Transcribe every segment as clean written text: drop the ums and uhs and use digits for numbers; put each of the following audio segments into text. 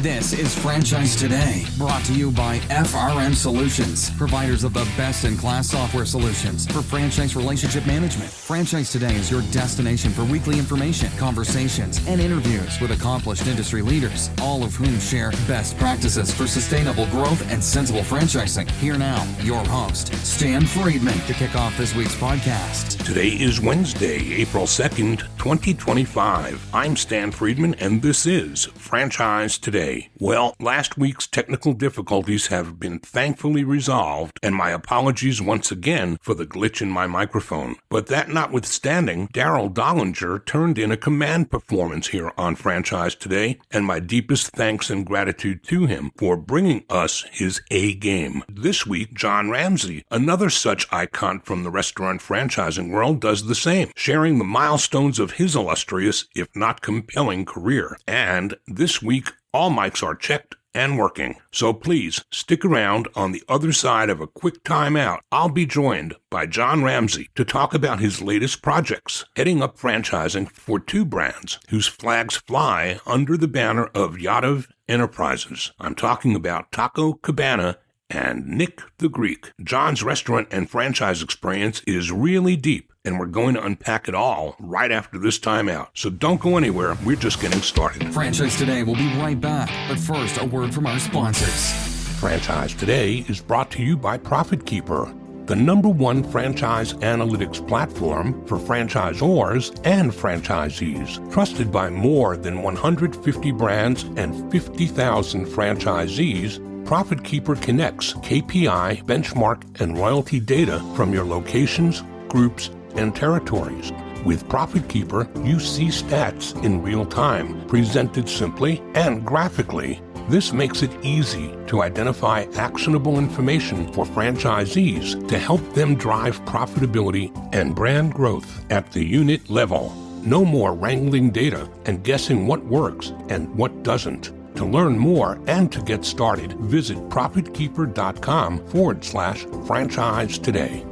This is Franchise Today, brought to you by FRM Solutions, providers of the best-in-class software solutions for franchise relationship management. Franchise Today is your destination for weekly information, conversations, and interviews with accomplished industry leaders, all of whom share best practices for sustainable growth and sensible franchising. Here now, your host, Stan Friedman, to kick off this week's podcast. Today is Wednesday, April 2nd, 2025. I'm Stan Friedman, and this is Franchise Today. Well, last week's technical difficulties have been thankfully resolved, and my apologies once again for the glitch in my microphone. But that notwithstanding, Daryl Dollinger turned in a command performance here on Franchise Today, and my deepest thanks and gratitude to him for bringing us his A game. This week, John Ramsay, another such icon from the restaurant franchising world, does the same, sharing the milestones of his illustrious, if not compelling, career. And this week, all mics are checked and working. So please stick around. On the other side of a quick timeout, I'll be joined by John Ramsay to talk about his latest projects, heading up franchising for two brands whose flags fly under the banner of Yadav Enterprises. I'm talking about Taco Cabana and Nick the Greek. John's restaurant and franchise experience is really deep, and we're going to unpack it all right after this timeout. So don't go anywhere. We're just getting started. Franchise Today will be right back, but first, a word from our sponsors. Franchise Today is brought to you by Profit Keeper, the #1 franchise analytics platform for franchisors and franchisees. Trusted by more than 150 brands and 50,000 franchisees, Profit Keeper connects KPI, benchmark, and royalty data from your locations, groups, and territories. With Profit Keeper, you see stats in real time, presented simply and graphically. This makes it easy to identify actionable information for franchisees to help them drive profitability and brand growth at the unit level. No more wrangling data and guessing what works and what doesn't. To learn more and to get started, visit profitkeeper.com/franchise today.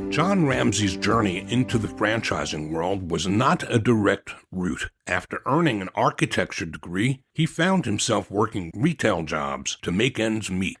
John Ramsay's journey into the franchising world was not a direct route. After earning an architecture degree, he found himself working retail jobs to make ends meet.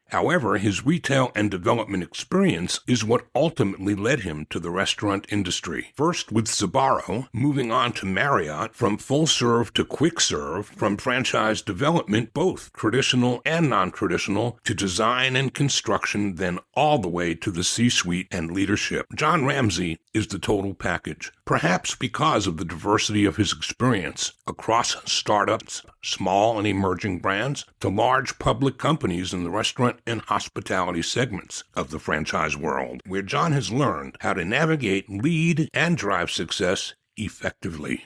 However, his retail and development experience is what ultimately led him to the restaurant industry. First with Sbarro, moving on to Marriott, from full serve to quick serve, from franchise development, both traditional and non-traditional, to design and construction, then all the way to the C-suite and leadership. John Ramsay is the total package, perhaps because of the diversity of his experience across startups, small and emerging brands, to large public companies in the restaurant and hospitality segments of the franchise world, where John has learned how to navigate, lead, and drive success effectively.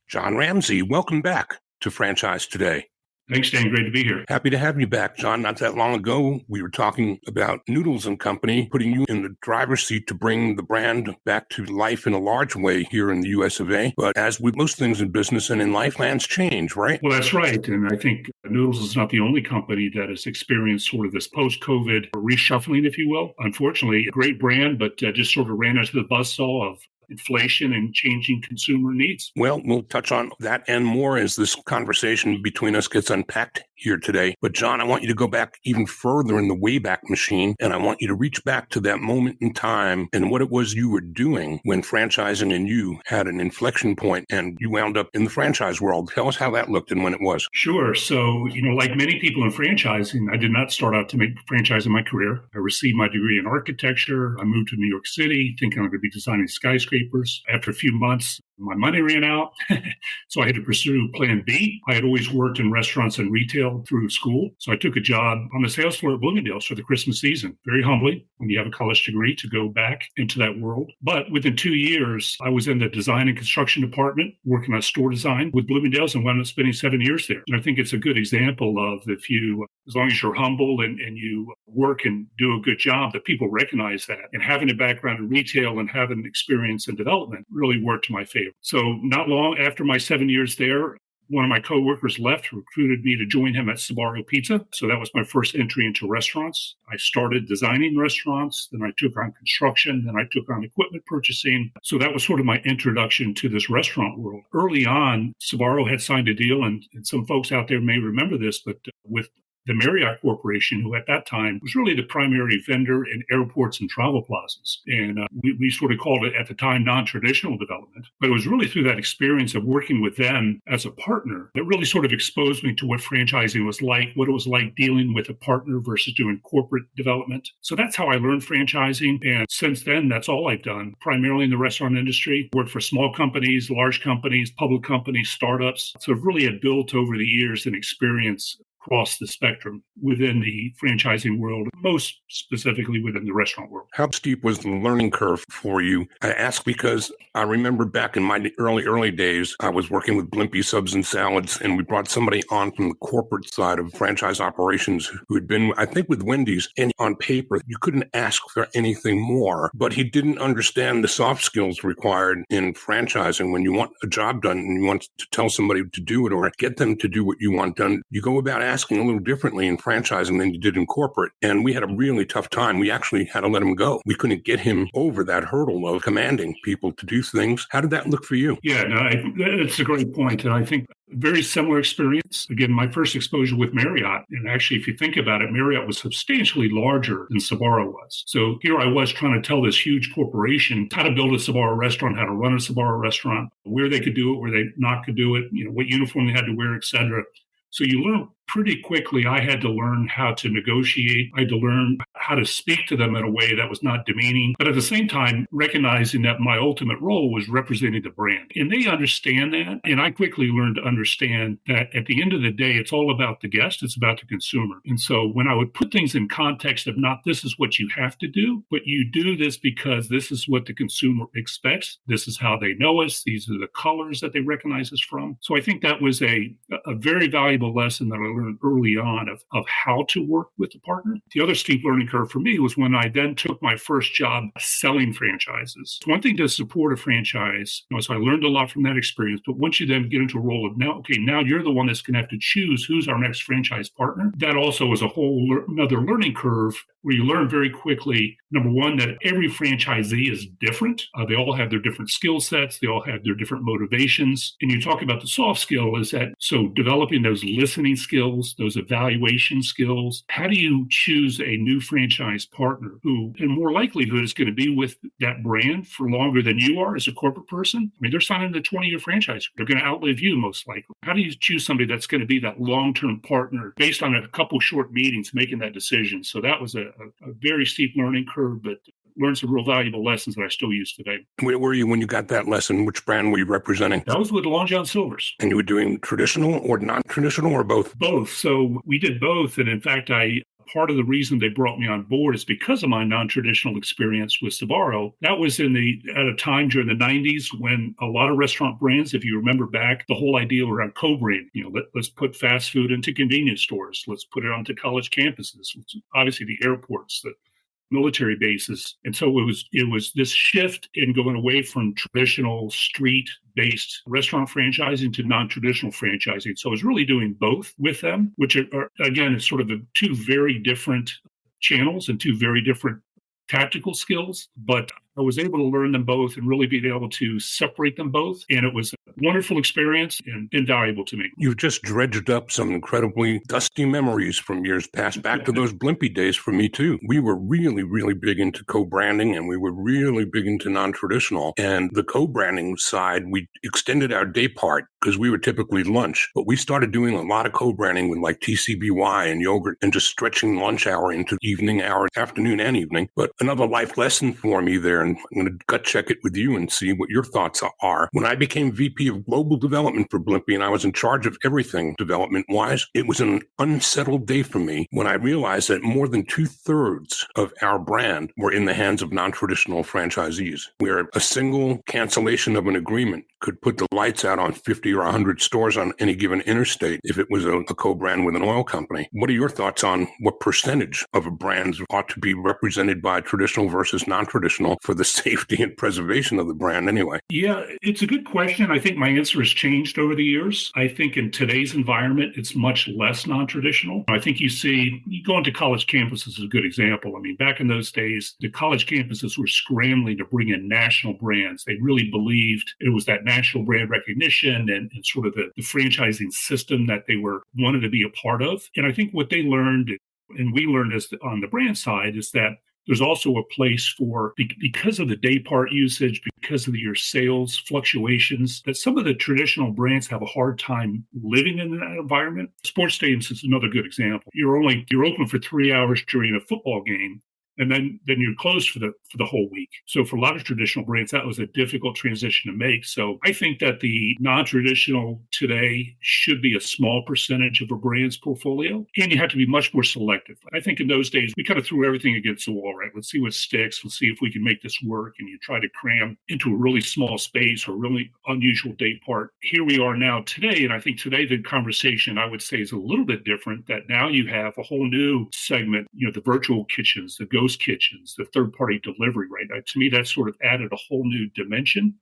John Ramsay, welcome back to Franchise Today. Thanks, Dan. Great to be here. Happy to have you back, John. Not that long ago, we were talking about Noodles & Company, putting you in the driver's seat to bring the brand back to life in a large way here in the US of A. But as with most things in business and in life, plans change, right? Well, that's right. And I think Noodles is not the only company that has experienced sort of this post-COVID reshuffling, if you will. Unfortunately, a great brand, but just sort of ran into the buzzsaw of inflation and changing consumer needs. Well, we'll touch on that and more as this conversation between us gets unpacked here today. But John, I want you to go back even further in the Wayback Machine, and I want you to reach back to that moment in time and what it was you were doing when franchising and you had an inflection point and you wound up in the franchise world. Tell us how that looked and when it was. Sure. So, like many people in franchising, I did not start out to make franchising my career. I received my degree in architecture. I moved to New York City thinking I'm going to be designing skyscrapers. After a few months, my money ran out, so I had to pursue plan B. I had always worked in restaurants and retail through school, so I took a job on the sales floor at Bloomingdale's for the Christmas season. Very humbling when you have a college degree to go back into that world. But within 2 years, I was in the design and construction department, working on store design with Bloomingdale's, and wound up spending 7 years there. And I think it's a good example of as long as you're humble and you work and do a good job, that people recognize that. And having a background in retail and having experience in development really worked to my favor. So not long after my 7 years there, One of my coworkers left, recruited me to join him at Sbarro Pizza. So that was my first entry into restaurants. I started designing restaurants, then I took on construction, then I took on equipment purchasing. So that was sort of my introduction to this restaurant world. Early on, Sbarro had signed a deal, and some folks out there may remember this, but with the Marriott Corporation, who at that time was really the primary vendor in airports and travel plazas. And we sort of called it at the time non-traditional development. But it was really through that experience of working with them as a partner that really sort of exposed me to what franchising was like, what it was like dealing with a partner versus doing corporate development. So that's how I learned franchising. And since then, that's all I've done, primarily in the restaurant industry. Worked for small companies, large companies, public companies, startups. So I've really had built over the years an experience across the spectrum within the franchising world, most specifically within the restaurant world. How steep was the learning curve for you? I ask because I remember back in my early days, I was working with Blimpie Subs and Salads, and we brought somebody on from the corporate side of franchise operations who had been, I think, with Wendy's. And on paper, you couldn't ask for anything more, but he didn't understand the soft skills required in franchising. When you want a job done and you want to tell somebody to do it or get them to do what you want done, you go about asking a little differently in franchising than you did in corporate. And we had a really tough time. We actually had to let him go. We couldn't get him over that hurdle of commanding people to do things. How did that look for you? Yeah, no, that's a great point. And I think very similar experience. Again, my first exposure with Marriott. And actually, if you think about it, Marriott was substantially larger than Sbarro was. So here I was trying to tell this huge corporation how to build a Sbarro restaurant, how to run a Sbarro restaurant, where they could do it, where they not could do it, what uniform they had to wear, et cetera. So you learn pretty quickly. I had to learn how to negotiate. I had to learn how to speak to them in a way that was not demeaning, but at the same time, recognizing that my ultimate role was representing the brand. And they understand that. And I quickly learned to understand that at the end of the day, it's all about the guest. It's about the consumer. And so when I would put things in context of not this is what you have to do, but you do this because this is what the consumer expects. This is how they know us. These are the colors that they recognize us from. So I think that was a very valuable lesson that I learned early on of how to work with the partner. The other steep learning curve for me was when I then took my first job selling franchises. It's one thing to support a franchise, so I learned a lot from that experience, but once you then get into a role of now you're the one that's going to have to choose who's our next franchise partner. That also is a whole another learning curve where you learn very quickly, number one, that every franchisee is different. They all have their different skill sets. They all have their different motivations. And you talk about the soft skill is that, so developing those listening skills, those evaluation skills. How do you choose a new franchise partner who, in more likelihood, is going to be with that brand for longer than you are as a corporate person? I mean, they're signing a 20-year franchise. They're going to outlive you most likely. How do you choose somebody that's going to be that long-term partner based on a couple short meetings making that decision? So that was a very steep learning curve, but learned some real valuable lessons that I still use today. Where were you when you got that lesson? Which brand were you representing? That was with Long John Silver's. And you were doing traditional or non-traditional or both? Both. So we did both. And in fact, part of the reason they brought me on board is because of my non-traditional experience with Sbarro. That was at a time during the 90s when a lot of restaurant brands, if you remember back, the whole idea around co-branding, let's put fast food into convenience stores. Let's put it onto college campuses. Obviously, the airports, the military bases. And so it was this shift in going away from traditional street-based restaurant franchising to non-traditional franchising. So I was really doing both with them, which are again, it's sort of two very different channels and two very different tactical skills, but I was able to learn them both and really be able to separate them both. And it was a wonderful experience and invaluable to me. You've just dredged up some incredibly dusty memories from years past, back to those Blimpie days for me too. We were really, really big into co-branding, and we were really big into non-traditional. And the co-branding side, we extended our day part because we were typically lunch, but we started doing a lot of co-branding with like TCBY and yogurt and just stretching lunch hour into evening hour, afternoon and evening. But another life lesson for me there, and I'm going to gut check it with you and see what your thoughts are. When I became VP of Global Development for Blimpie and I was in charge of everything development-wise, it was an unsettled day for me when I realized that more than 2/3 of our brand were in the hands of non-traditional franchisees, where a single cancellation of an agreement could put the lights out on 50 or 100 stores on any given interstate if it was a co-brand with an oil company. What are your thoughts on what percentage of a brand ought to be represented by traditional versus non-traditional for the safety and preservation of the brand anyway? Yeah, it's a good question. I think my answer has changed over the years. I think in today's environment, it's much less non-traditional. I think you go into college campuses is a good example. I mean, back in those days, the college campuses were scrambling to bring in national brands. They really believed it was that national brand recognition and sort of the franchising system that they wanted to be a part of. And I think what they learned, and we learned on the brand side, is that there's also a place for, because of the day part usage, because of your sales fluctuations, that some of the traditional brands have a hard time living in that environment. Sports stadiums is another good example. You're open for 3 hours during a football game, and then you're closed for the whole week. So for a lot of traditional brands, that was a difficult transition to make. So I think that the non-traditional today should be a small percentage of a brand's portfolio, and you have to be much more selective. I think in those days, we kind of threw everything against the wall, right? Let's see what sticks. Let's see if we can make this work. And you try to cram into a really small space or really unusual day part. Here we are now today, and I think today the conversation, I would say, is a little bit different, that now you have a whole new segment, the virtual kitchens, the ghost kitchens, the third-party delivery, right? To me, that sort of added a whole new dimension.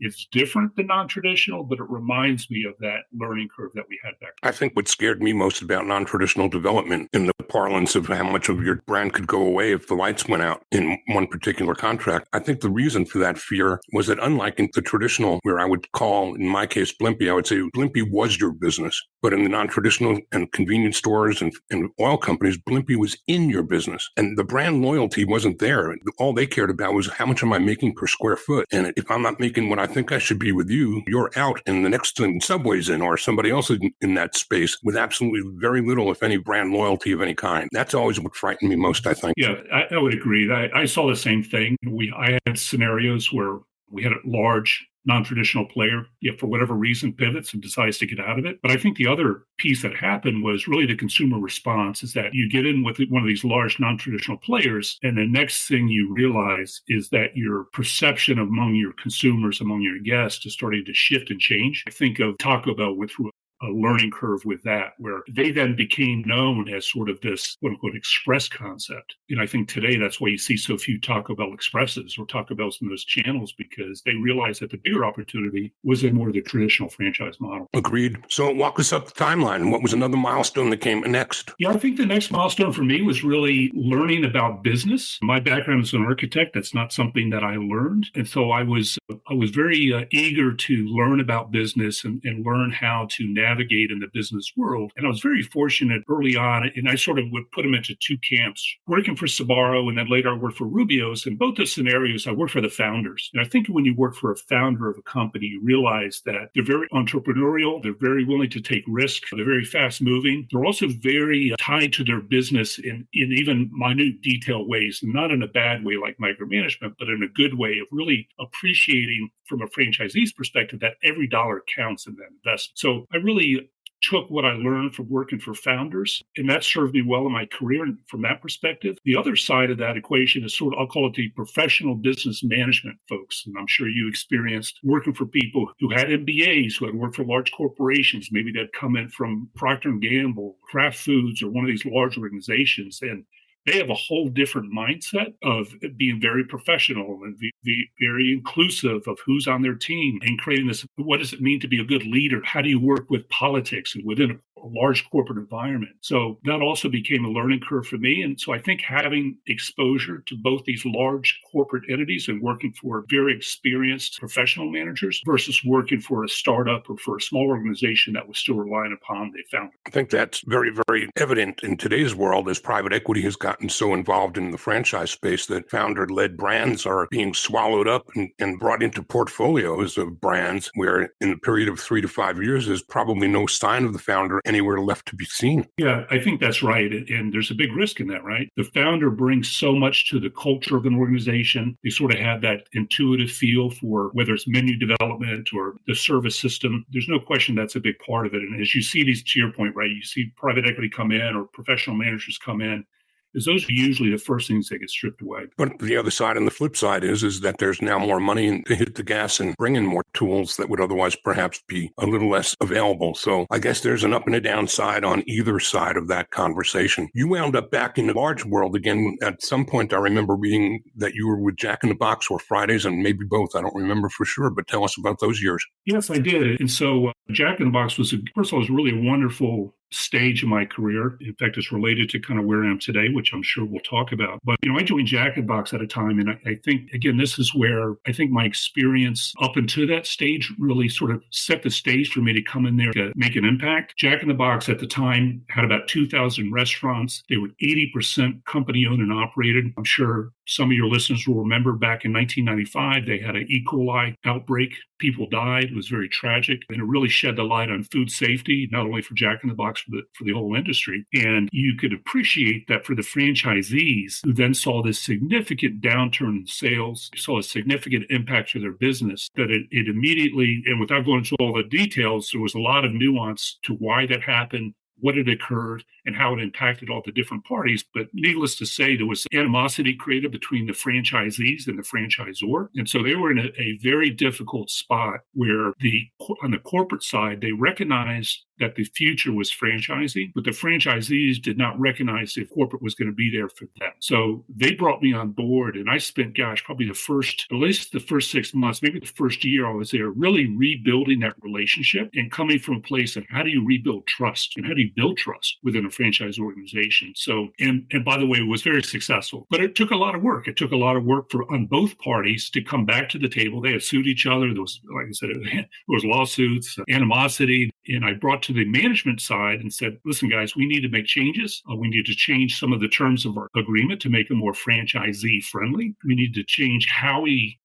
It's different than non-traditional, but it reminds me of that learning curve that we had back then. I think what scared me most about non-traditional development, in the parlance of how much of your brand could go away if the lights went out in one particular contract, I think the reason for that fear was that, unlike in the traditional, where I would call, in my case, Blimpie, I would say Blimpie was your business. But in the non-traditional and convenience stores and oil companies, Blimpie was in your business. And the brand loyalty wasn't there. All they cared about was, how much am I making per square foot? And if I'm not making what I think I should be with you, you're out, and the next Subway's in, or somebody else in that space, with absolutely very little, if any, brand loyalty of any kind. That's always what frightened me most, I think. Yeah, I would agree. I saw the same thing. I had scenarios where we had a large non-traditional player, for whatever reason, pivots and decides to get out of it. But I think the other piece that happened was really the consumer response, is that you get in with one of these large non-traditional players, and the next thing you realize is that your perception among your consumers, among your guests, is starting to shift and change. I think of Taco Bell through a learning curve with that, where they then became known as sort of this quote unquote express concept. And I think today that's why you see so few Taco Bell Expresses or Taco Bells in those channels, because they realized that the bigger opportunity was in more of the traditional franchise model. Agreed. So walk us up the timeline. What was another milestone that came next? Yeah, I think the next milestone for me was really learning about business. My background is an architect. That's not something that I learned. And so I was very eager to learn about business and learn how to navigate in the business world. And I was very fortunate early on, and I sort of would put them into two camps, working for Sbarro, and then later I worked for Rubio's. In both those scenarios, I worked for the founders. And I think when you work for a founder of a company, you realize that they're very entrepreneurial, they're very willing to take risks, they're very fast moving. They're also very tied to their business in even minute detail ways, not in a bad way like micromanagement, but in a good way of really appreciating from a franchisee's perspective that every dollar counts in that investment. So I really took what I learned from working for founders, and that served me well in my career from that perspective. The other side of that equation is sort of, I'll call it the professional business management folks. And I'm sure you experienced working for people who had MBAs, who had worked for large corporations. Maybe they'd come in from Procter & Gamble, Kraft Foods, or one of these large organizations. And they have a whole different mindset of being very professional and very inclusive of who's on their team and creating this. What does it mean to be a good leader? How do you work with politics and within a large corporate environment? So that also became a learning curve for me. And so I think having exposure to both these large corporate entities and working for very experienced professional managers versus working for a startup or for a small organization that was still relying upon the founder. I think that's very, very evident in today's world as private equity has gotten so involved in the franchise space that founder-led brands are being swallowed up and brought into portfolios of brands where in the period of 3 to 5 years, there's probably no sign of the founder anywhere left to be seen. Yeah, I think that's right. And there's a big risk in that, right? The founder brings so much to the culture of an organization. They sort of have that intuitive feel for whether it's menu development or the service system. There's no question that's a big part of it. And as you see these, to your point, right, you see private equity come in or professional managers come in, is those are usually the first things that get stripped away. But the other side and the flip side is that there's now more money to hit the gas and bring in more tools that would otherwise perhaps be a little less available. So I guess there's an up and a downside on either side of that conversation. You wound up back in the large world again. At some point, I remember reading that you were with Jack in the Box or Fridays, and maybe both. I don't remember for sure, but tell us about those years. Yes, I did. And so Jack in the Box was, first of all, it was really a wonderful stage in my career. In fact, it's related to kind of where I am today, which I'm sure we'll talk about. But, I joined Jack in the Box at a time. And I think, again, this is where I think my experience up until that stage really sort of set the stage for me to come in there to make an impact. Jack in the Box at the time had about 2,000 restaurants. They were 80% company owned and operated. I'm sure some of your listeners will remember back in 1995, they had an E. coli outbreak. People died. It was very tragic. And it really shed the light on food safety, not only for Jack in the Box, for the whole industry. And you could appreciate that for the franchisees who then saw this significant downturn in sales, saw a significant impact to their business, that it immediately, and without going into all the details, there was a lot of nuance to why that happened, what had occurred, and how it impacted all the different parties. But needless to say, there was animosity created between the franchisees and the franchisor. And so they were in a very difficult spot where on the corporate side, they recognized that the future was franchising, but the franchisees did not recognize if corporate was going to be there for them. So they brought me on board, and I spent, probably at least the first 6 months, maybe the first year I was there, really rebuilding that relationship and coming from a place of how do you rebuild trust and how do you build trust within a franchise organization. So, and by the way, it was very successful, but it took a lot of work. It took a lot of work on both parties to come back to the table. They had sued each other. There was, like I said, there was lawsuits, animosity, and I brought to the management side and said, listen, guys, we need to make changes. We need to change some of the terms of our agreement to make it more franchisee friendly. We need to change how we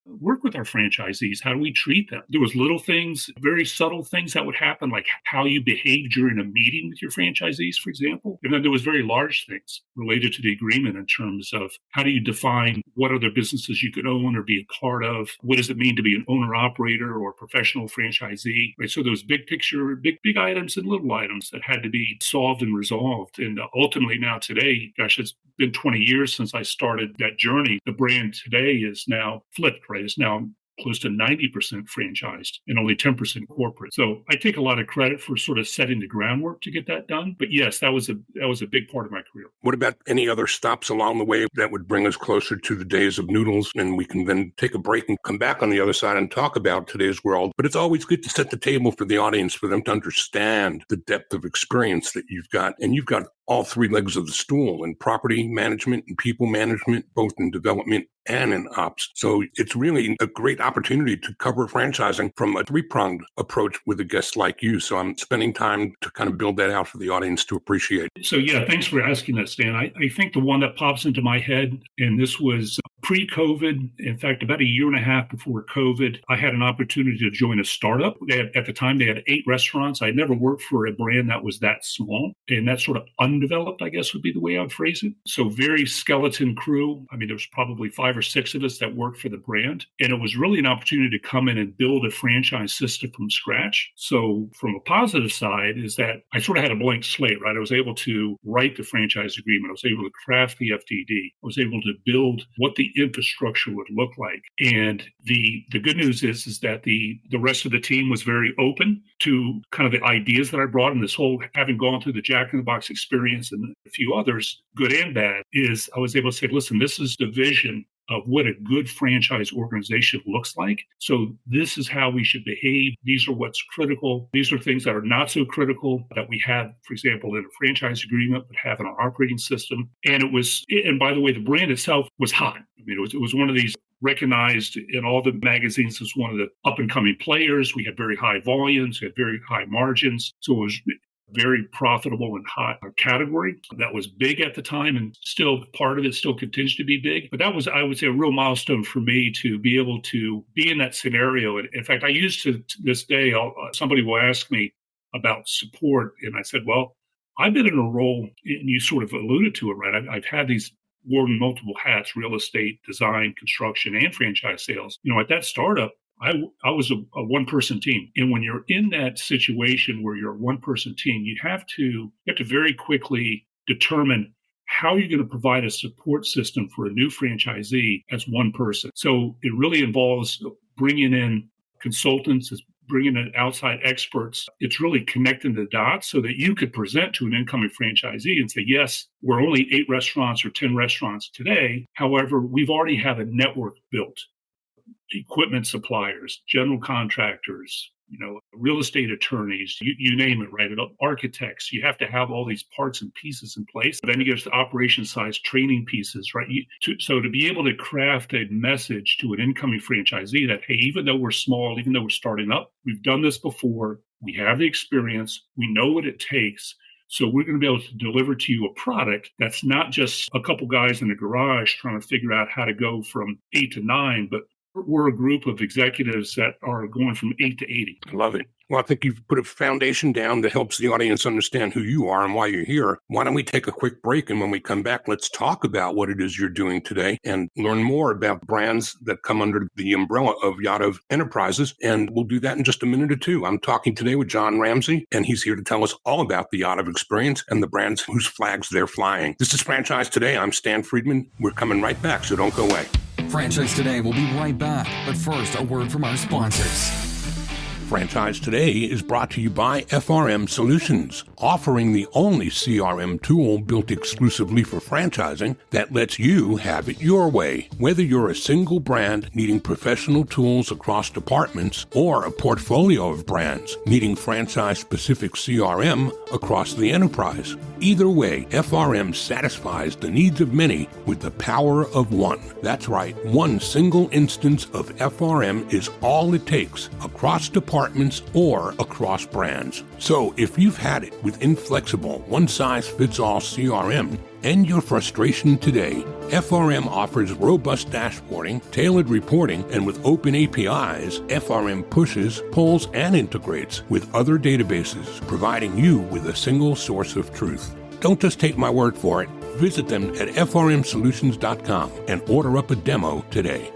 work with our franchisees. How do we treat them? There was little things, very subtle things that would happen, like how you behave during a meeting with your franchisees, for example. And then there was very large things related to the agreement in terms of how do you define what other businesses you could own or be a part of? What does it mean to be an owner-operator or professional franchisee? Right? So there was big picture, big items and little items that had to be solved and resolved. And ultimately now today, it's been 20 years since I started that journey. The brand today is now flipped, right? It's now close to 90% franchised and only 10% corporate. So I take a lot of credit for sort of setting the groundwork to get that done. But yes, that was a big part of my career. What about any other stops along the way that would bring us closer to the days of noodles? And we can then take a break and come back on the other side and talk about today's world. But it's always good to set the table for the audience, for them to understand the depth of experience that you've got. And you've got all three legs of the stool in property management and people management, both in development and in ops. So it's really a great opportunity to cover franchising from a three-pronged approach with a guest like you. So I'm spending time to kind of build that out for the audience to appreciate. So yeah, thanks for asking that, Stan. I think the one that pops into my head, and this was pre-COVID, in fact, about a year and a half before COVID, I had an opportunity to join a startup. At the time, they had 8 restaurants. I had never worked for a brand that was that small and that sort of undeveloped, I guess would be the way I would phrase it. So very skeleton crew. I mean, there was probably 5 or 6 of us that worked for the brand. And it was really an opportunity to come in and build a franchise system from scratch. So from a positive side is that I sort of had a blank slate, right? I was able to write the franchise agreement. I was able to craft the FDD. I was able to build what the infrastructure would look like. And the good news is that the rest of the team was very open to kind of the ideas that I brought, and this whole, having gone through the Jack in the Box experience and a few others, good and bad, is I was able to say, listen, this is the vision of what a good franchise organization looks like. So this is how we should behave. These are what's critical. These are things that are not so critical that we have, for example, in a franchise agreement, but have in our operating system. And by the way, the brand itself was hot. I mean, it was one of these recognized in all the magazines as one of the up and coming players. We had very high volumes, we had very high margins. So it was very profitable and hot category that was big at the time, and still part of it still continues to be big. But that was, I would say, a real milestone for me to be able to be in that scenario. And in fact, I used to this day, somebody will ask me about support, and I said, well, I've been in a role, and you sort of alluded to it, right? I've had these worn multiple hats: real estate, design, construction, and franchise sales. At that startup, I was a one-person team. And when you're in that situation where you're a one-person team, you have to very quickly determine how are you going to provide a support system for a new franchisee as one person? So it really involves bringing in consultants, bringing in outside experts. It's really connecting the dots so that you could present to an incoming franchisee and say, yes, we're only 8 restaurants or 10 restaurants today. However, we've already have a network built. Equipment suppliers, general contractors, real estate attorneys, you name it, right? Architects, you have to have all these parts and pieces in place. Then you get to the operation size training pieces, right? So to be able to craft a message to an incoming franchisee that, hey, even though we're small, even though we're starting up, we've done this before, we have the experience, we know what it takes. So we're going to be able to deliver to you a product that's not just a couple guys in a garage trying to figure out how to go from 8 to 9, but we're a group of executives that are going from 8 to 80. I love it. Well, I think you've put a foundation down that helps the audience understand who you are and why you're here. Why don't we take a quick break? And when we come back, let's talk about what it is you're doing today and learn more about brands that come under the umbrella of Yadav Enterprises. And we'll do that in just a minute or two. I'm talking today with John Ramsay, and he's here to tell us all about the Yadav experience and the brands whose flags they're flying. This is Franchise Today. I'm Stan Friedman. We're coming right back, so don't go away. Franchise Today will be right back. But first, a word from our sponsors. Franchise Today is brought to you by FRM Solutions, offering the only CRM tool built exclusively for franchising that lets you have it your way. Whether you're a single brand needing professional tools across departments or a portfolio of brands needing franchise-specific CRM across the enterprise. Either way, FRM satisfies the needs of many with the power of one. That's right, one single instance of FRM is all it takes across departments or across brands. So if you've had it with inflexible, one-size-fits-all CRM, end your frustration today. FRM offers robust dashboarding, tailored reporting, and with open APIs, FRM pushes, pulls, and integrates with other databases, providing you with a single source of truth. Don't just take my word for it. Visit them at frmsolutions.com and order up a demo today.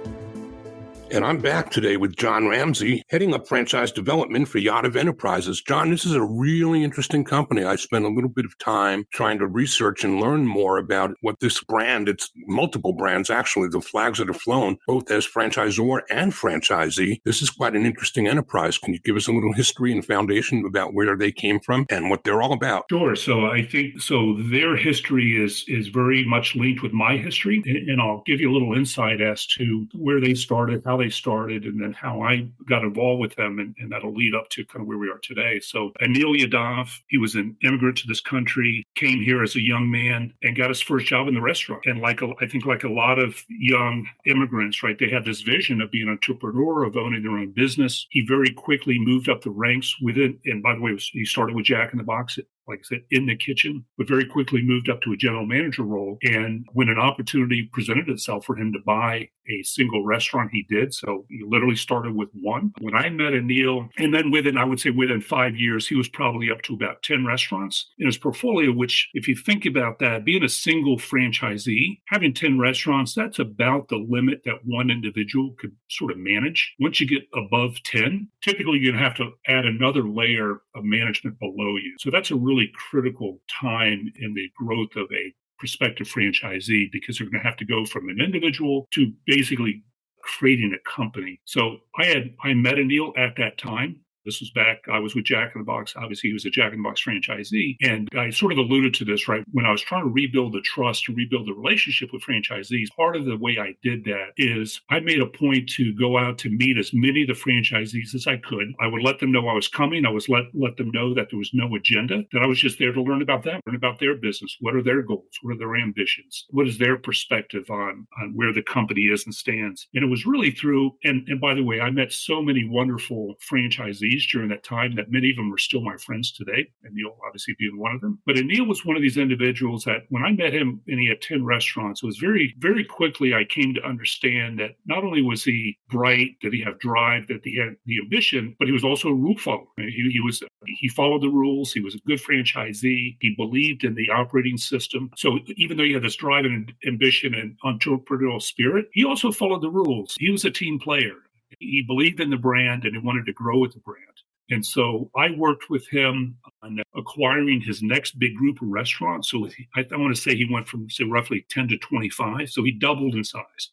And I'm back today with John Ramsay, heading up franchise development for Yadav Enterprises. John, this is a really interesting company. I spent a little bit of time trying to research and learn more about what this brand, it's multiple brands actually, the flags that are flown, both as franchisor and franchisee. This is quite an interesting enterprise. Can you give us a little history and foundation about where they came from and what they're all about? Sure. So I think their history is very much linked with my history. And I'll give you a little insight as to where they started, how they started, and then how I got involved with them, and that'll lead up to kind of where we are today. So Anil Yadav, he was an immigrant to this country, came here as a young man and got his first job in the restaurant. And I think like a lot of young immigrants, right, they have this vision of being an entrepreneur, of owning their own business. He very quickly moved up the ranks with it. And by the way, he started with Jack in the Box, like I said, in the kitchen, but very quickly moved up to a general manager role. And when an opportunity presented itself for him to buy a single restaurant, he did. So he literally started with one. When I met Anil, and then within 5 years, he was probably up to about 10 restaurants in his portfolio, which if you think about that, being a single franchisee, having 10 restaurants, that's about the limit that one individual could sort of manage. Once you get above 10, typically you're going to have to add another layer of management below you. So that's a really critical time in the growth of a prospective franchisee, because they're going to have to go from an individual to basically creating a company. So I met Anil at that time. This was back, I was with Jack in the Box. Obviously, he was a Jack in the Box franchisee. And I sort of alluded to this, right? When I was trying to rebuild the trust, to rebuild the relationship with franchisees, part of the way I did that is I made a point to go out to meet as many of the franchisees as I could. I would let them know I was coming. I was let them know that there was no agenda, that I was just there to learn about them, learn about their business. What are their goals? What are their ambitions? What is their perspective on where the company is and stands? And it was really through, and by the way, I met so many wonderful franchisees during that time that many of them are still my friends today, and Neil obviously being one of them. But Anil was one of these individuals that when I met him and he had 10 restaurants, it was very, very quickly I came to understand that not only was he bright, did he have drive, that he had the ambition, but he was also a rule follower. He followed the rules. He was a good franchisee. He believed in the operating system. So even though he had this drive and ambition and entrepreneurial spirit, he also followed the rules. He was a team player. He believed in the brand and he wanted to grow with the brand. And so I worked with him on acquiring his next big group of restaurants. So I want to say he went from, say, roughly 10 to 25. So he doubled in size.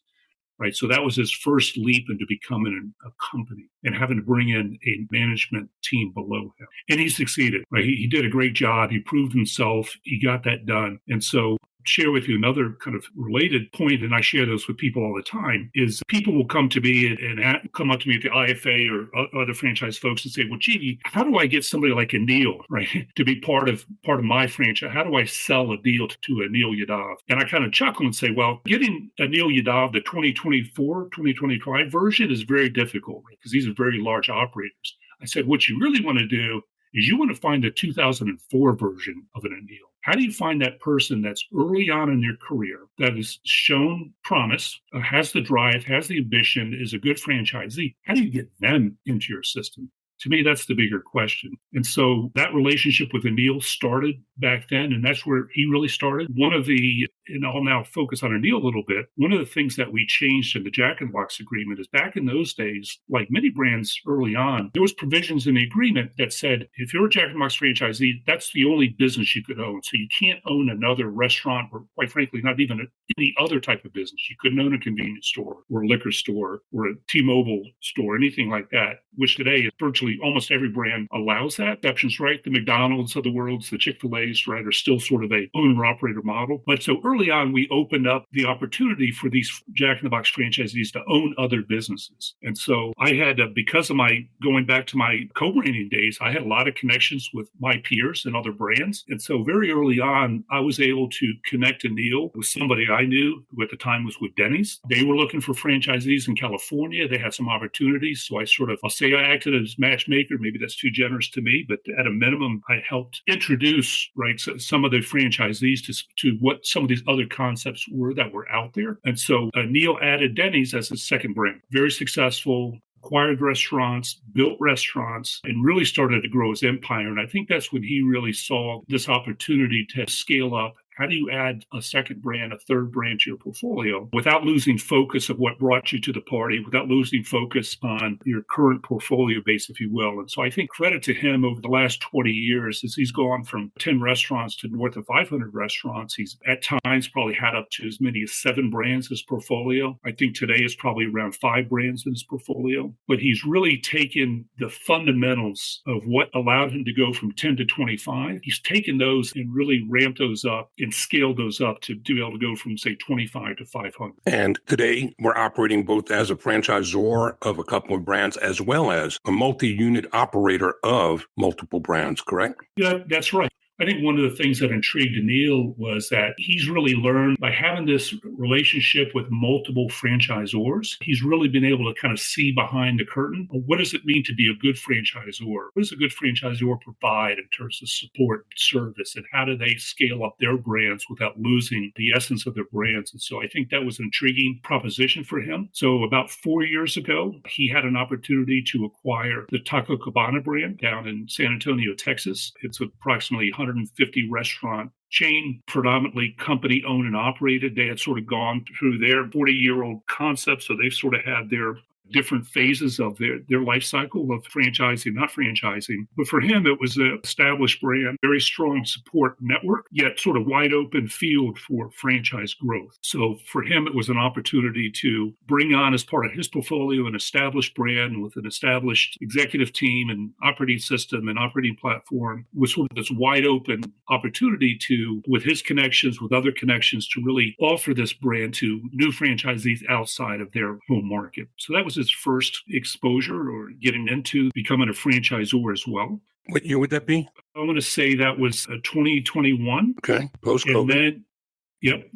Right. So that was his first leap into becoming a company and having to bring in a management team below him. And he succeeded. Right. He did a great job. He proved himself. He got that done. And so share with you another kind of related point, and I share those with people all the time, is people will come to me and come up to me at the IFA or other franchise folks and say, well, gee, how do I get somebody like a Neil, right, to be part of my franchise? How do I sell a deal to a Neil Yadav? And I kind of chuckle and say, well, getting a Neil Yadav, the 2024, 2025 version is very difficult, right, because these are very large operators. I said, what you really want to do is you want to find a 2004 version of an Anil. How do you find that person that's early on in their career, that has shown promise, has the drive, has the ambition, is a good franchisee? How do you get them into your system? To me, that's the bigger question. And so that relationship with Anil started back then, and that's where he really started. And I'll now focus on Anil a little bit. One of the things that we changed in the Jack in the Box agreement is back in those days, like many brands early on, there was provisions in the agreement that said, if you're a Jack in the Box franchisee, that's the only business you could own. So you can't own another restaurant or, quite frankly, not even any other type of business. You couldn't own a convenience store or a liquor store or a T-Mobile store, anything like that, which today is virtually almost every brand allows that. Exceptions, right? The McDonald's of the world, the Chick-fil-A's, right, are still sort of a owner-operator model. But so early on, we opened up the opportunity for these Jack in the Box franchisees to own other businesses. And so I had, because of my going back to my co-branding days, I had a lot of connections with my peers and other brands. And so very early on, I was able to connect Anil with somebody I knew who at the time was with Denny's. They were looking for franchisees in California. They had some opportunities. So I'll say I acted as matchmaker. Maybe that's too generous to me, but at a minimum, I helped introduce, right, some of the franchisees to what some of these other concepts were that were out there. And so Neil added Denny's as his second brand. Very successful, acquired restaurants, built restaurants, and really started to grow his empire. And I think that's when he really saw this opportunity to scale up. How do you add a second brand, a third brand to your portfolio without losing focus of what brought you to the party, without losing focus on your current portfolio base, if you will? And so I think credit to him over the last 20 years as he's gone from 10 restaurants to north of 500 restaurants. He's at times probably had up to as many as 7 brands in his portfolio. I think today is probably around 5 brands in his portfolio. But he's really taken the fundamentals of what allowed him to go from 10 to 25. He's taken those and really ramped those up and scaled those up to be able to go from, say, 25 to 500. And today, we're operating both as a franchisor of a couple of brands as well as a multi-unit operator of multiple brands, correct? Yeah, that's right. I think one of the things that intrigued Anil was that he's really learned by having this relationship with multiple franchisors. He's really been able to kind of see behind the curtain. What does it mean to be a good franchisor? What does a good franchisor provide in terms of support and service? And how do they scale up their brands without losing the essence of their brands? And so I think that was an intriguing proposition for him. So about 4 years ago, he had an opportunity to acquire the Taco Cabana brand down in San Antonio, Texas. It's approximately 150 restaurant chain, predominantly company owned and operated. They had sort of gone through their 40-year-old concept. So they've sort of had their different phases of their life cycle of franchising, not franchising. But for him, it was an established brand, very strong support network, yet sort of wide open field for franchise growth. So for him, it was an opportunity to bring on as part of his portfolio an established brand with an established executive team and operating system and operating platform with sort of this wide open opportunity to, with his connections, with other connections, to really offer this brand to new franchisees outside of their home market. So that was his first exposure or getting into becoming a franchisor as well. What year would that be? I want to say that was 2021. Okay, post-COVID. And then,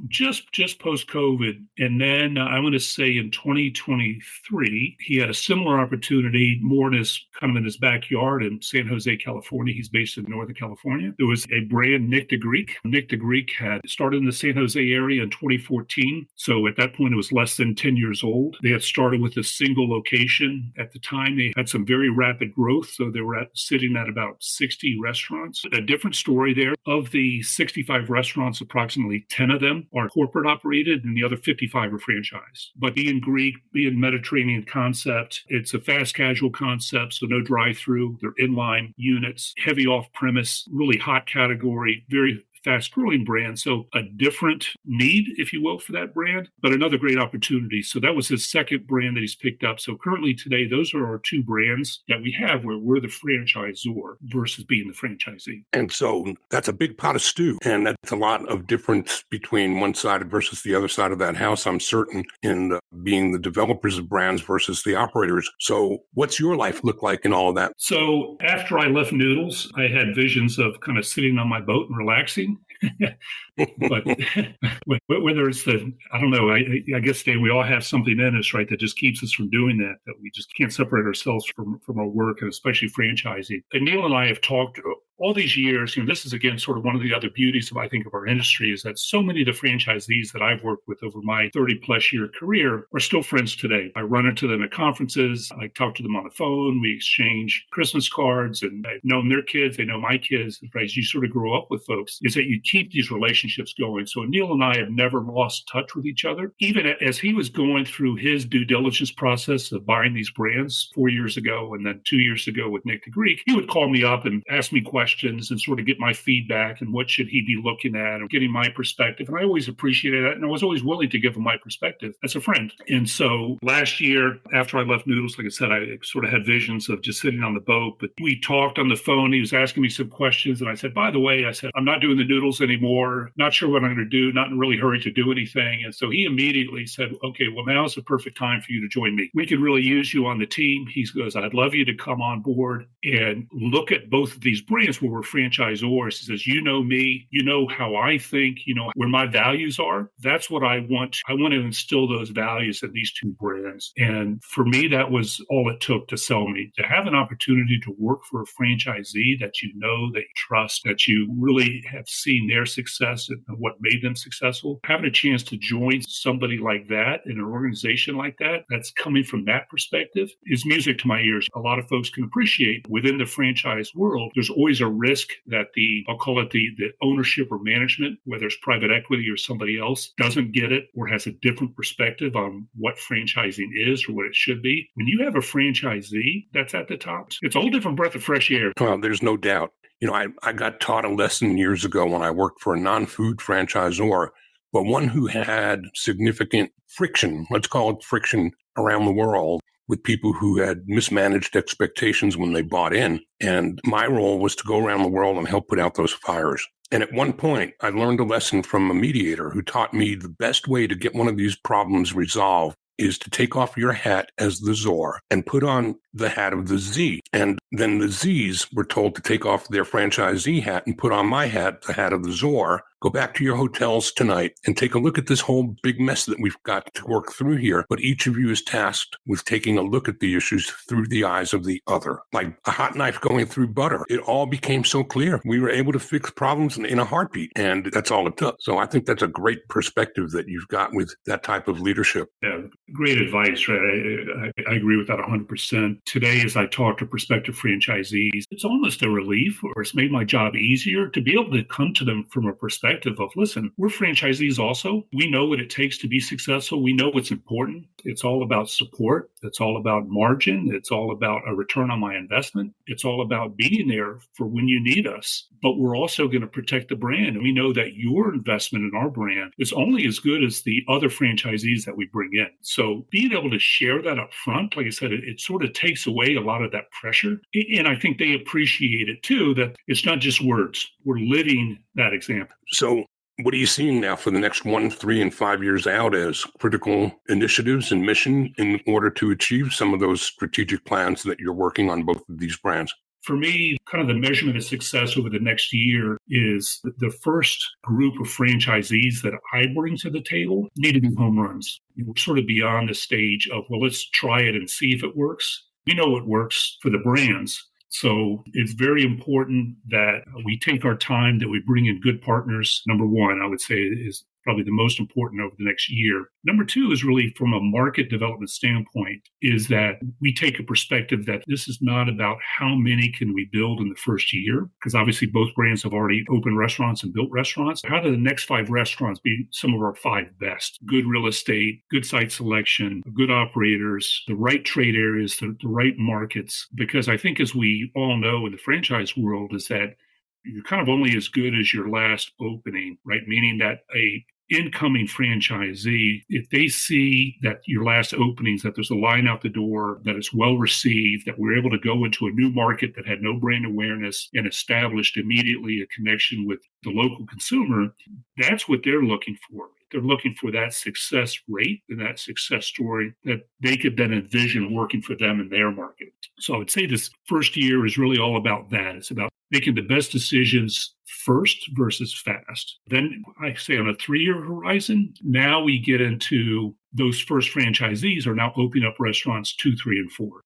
just post-COVID. And then I want to say in 2023, he had a similar opportunity, more in his backyard in San Jose, California. He's based in Northern California. There was a brand, Nick the Greek. Nick the Greek had started in the San Jose area in 2014. So at that point, it was less than 10 years old. They had started with a single location. At the time, they had some very rapid growth. So they were sitting at about 60 restaurants. A different story there. Of the 65 restaurants, approximately 10 of them are corporate operated and the other 55 are franchise. But being Greek, being Mediterranean concept, it's a fast casual concept, so no drive-through. They're inline units, heavy off-premise, really hot category, very fast-growing brand. So a different need, if you will, for that brand, but another great opportunity. So that was his second brand that he's picked up. So currently today, those are our two brands that we have where we're the franchisor versus being the franchisee. And so that's a big pot of stew. And that's a lot of difference between one side versus the other side of that house, I'm certain, in being the developers of brands versus the operators. So what's your life look like in all of that? So after I left Noodles, I had visions of kind of sitting on my boat and relaxing. But whether it's I don't know, I guess, Dave, we all have something in us, right, that just keeps us from doing that we just can't separate ourselves from our work, and especially franchising. And Neil and I have talked all these years, this is, again, sort of one of the other beauties of, I think, of our industry is that so many of the franchisees that I've worked with over my 30-plus year career are still friends today. I run into them at conferences. I talk to them on the phone. We exchange Christmas cards, and I've known their kids. They know my kids. Right? As you sort of grow up with folks, is that you keep these relationships going. So Neil and I have never lost touch with each other. Even as he was going through his due diligence process of buying these brands 4 years ago and then 2 years ago with Nick the Greek, he would call me up and ask me questions and sort of get my feedback and what should he be looking at and getting my perspective. And I always appreciated that. And I was always willing to give him my perspective as a friend. And so last year, after I left Noodles, like I said, I sort of had visions of just sitting on the boat. But we talked on the phone. He was asking me some questions. And I said, by the way, I'm not doing the Noodles anymore. Not sure what I'm going to do. Not in really hurry to do anything. And so he immediately said, okay, well, now is the perfect time for you to join me. We could really use you on the team. He goes, I'd love you to come on board and look at both of these brands where we're franchisors. He says, you know me, you know how I think, you know where my values are. That's what I want. I want to instill those values in these two brands. And for me, that was all it took to sell me, to have an opportunity to work for a franchisee that you know, that you trust, that you really have seen their success and what made them successful. Having a chance to join somebody like that in an organization like that, that's coming from that perspective, is music to my ears. A lot of folks can appreciate within the franchise world, there's always a risk that I'll call it the ownership or management, whether it's private equity or somebody else, doesn't get it or has a different perspective on what franchising is or what it should be. When you have a franchisee that's at the top, it's a whole different breath of fresh air. Well, there's no doubt. I got taught a lesson years ago when I worked for a non-food franchisor, but one who had significant friction, let's call it friction, around the world with people who had mismanaged expectations when they bought in. And my role was to go around the world and help put out those fires. And at one point, I learned a lesson from a mediator who taught me the best way to get one of these problems resolved is to take off your hat as the Zor and put on the hat of the Z. And then the Zs were told to take off their franchisee hat and put on my hat, the hat of the Zor. Go back to your hotels tonight and take a look at this whole big mess that we've got to work through here. But each of you is tasked with taking a look at the issues through the eyes of the other. Like a hot knife going through butter. It all became so clear. We were able to fix problems in a heartbeat, and that's all it took. So I think that's a great perspective that you've got with that type of leadership. Yeah, great advice, right? I agree with that 100%. Today, as I talk to prospective franchisees, it's almost a relief, or it's made my job easier to be able to come to them from a perspective of, listen, we're franchisees also. We know what it takes to be successful. We know what's important. It's all about support. It's all about margin. It's all about a return on my investment. It's all about being there for when you need us. But we're also going to protect the brand. And we know that your investment in our brand is only as good as the other franchisees that we bring in. So being able to share that up front, like I said, it sort of takes away a lot of that pressure. And I think they appreciate it too, that it's not just words. We're living that example. So what are you seeing now for the next 1, 3, and 5 years out as critical initiatives and mission in order to achieve some of those strategic plans that you're working on both of these brands? For me, kind of the measurement of success over the next year is the first group of franchisees that I bring to the table need to be home runs. We're sort of beyond the stage of, well, let's try it and see if it works. We know it works for the brands. So it's very important that we take our time, that we bring in good partners. Number one, I would say, is probably the most important over the next year. Number two is really from a market development standpoint, is that we take a perspective that this is not about how many can we build in the first year, because obviously both brands have already opened restaurants and built restaurants. How do the next 5 restaurants be some of our 5 best? Good real estate, good site selection, good operators, the right trade areas, the right markets. Because I think, as we all know in the franchise world, is that you're kind of only as good as your last opening, right? Meaning that a incoming franchisee, if they see that your last openings, that there's a line out the door, that it's well received, that we're able to go into a new market that had no brand awareness and established immediately a connection with the local consumer, that's what they're looking for. They're looking for that success rate and that success story that they could then envision working for them in their market. So I would say this first year is really all about that. It's about making the best decisions first versus fast. Then I say on a 3-year horizon, now we get into those first franchisees are now opening up restaurants 2, 3, and 4.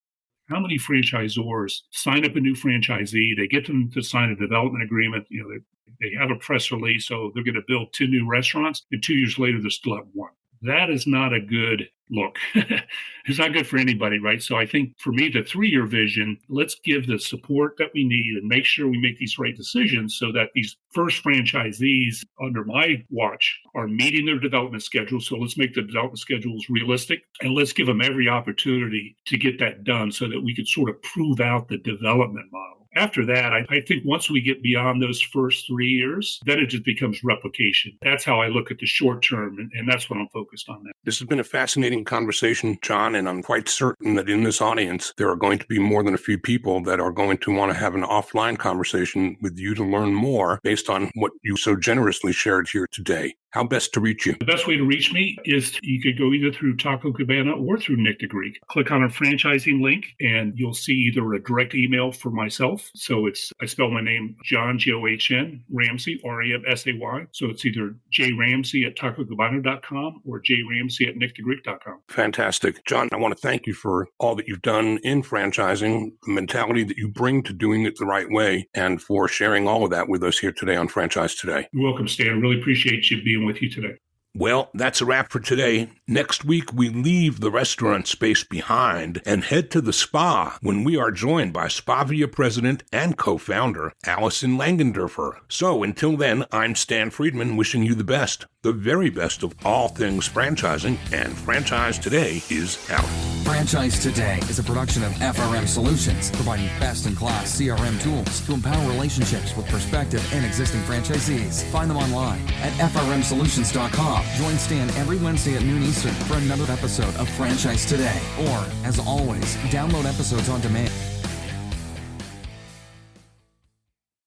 How many franchisors sign up a new franchisee? They get them to sign a development agreement. They have a press release, so they're going to build 2 new restaurants, and 2 years later, they're still at 1. That is not a good look. It's not good for anybody, right? So I think for me, the 3-year vision, let's give the support that we need and make sure we make these right decisions so that these first franchisees under my watch are meeting their development schedule. So let's make the development schedules realistic, and let's give them every opportunity to get that done so that we can sort of prove out the development model. After that, I think once we get beyond those first 3 years, then it just becomes replication. That's how I look at the short term, and that's what I'm focused on now. This has been a fascinating conversation, John, and I'm quite certain that in this audience, there are going to be more than a few people that are going to want to have an offline conversation with you to learn more based on what you so generously shared here today. How best to reach you? The best way to reach me is you could go either through Taco Cabana or through Nick the Greek. Click on a franchising link and you'll see either a direct email for myself. So I spell my name John, John, Ramsay, Ramsay. So it's either jramsey@tacocabana.com or jramsey@nickthegreek.com. Fantastic. John, I want to thank you for all that you've done in franchising, the mentality that you bring to doing it the right way, and for sharing all of that with us here today on Franchise Today. You're welcome, Stan. I really appreciate you being with you today. Well, that's a wrap for today. Next week, we leave the restaurant space behind and head to the spa when we are joined by Spavia president and co-founder Allison Langendorfer. So until then, I'm Stan Friedman wishing you the best, the very best of all things franchising, and Franchise Today is out. Franchise Today is a production of FRM Solutions, providing best-in-class CRM tools to empower relationships with prospective and existing franchisees. Find them online at frmsolutions.com. Join Stan every Wednesday at noon Eastern for another episode of Franchise Today. Or, as always, download episodes on demand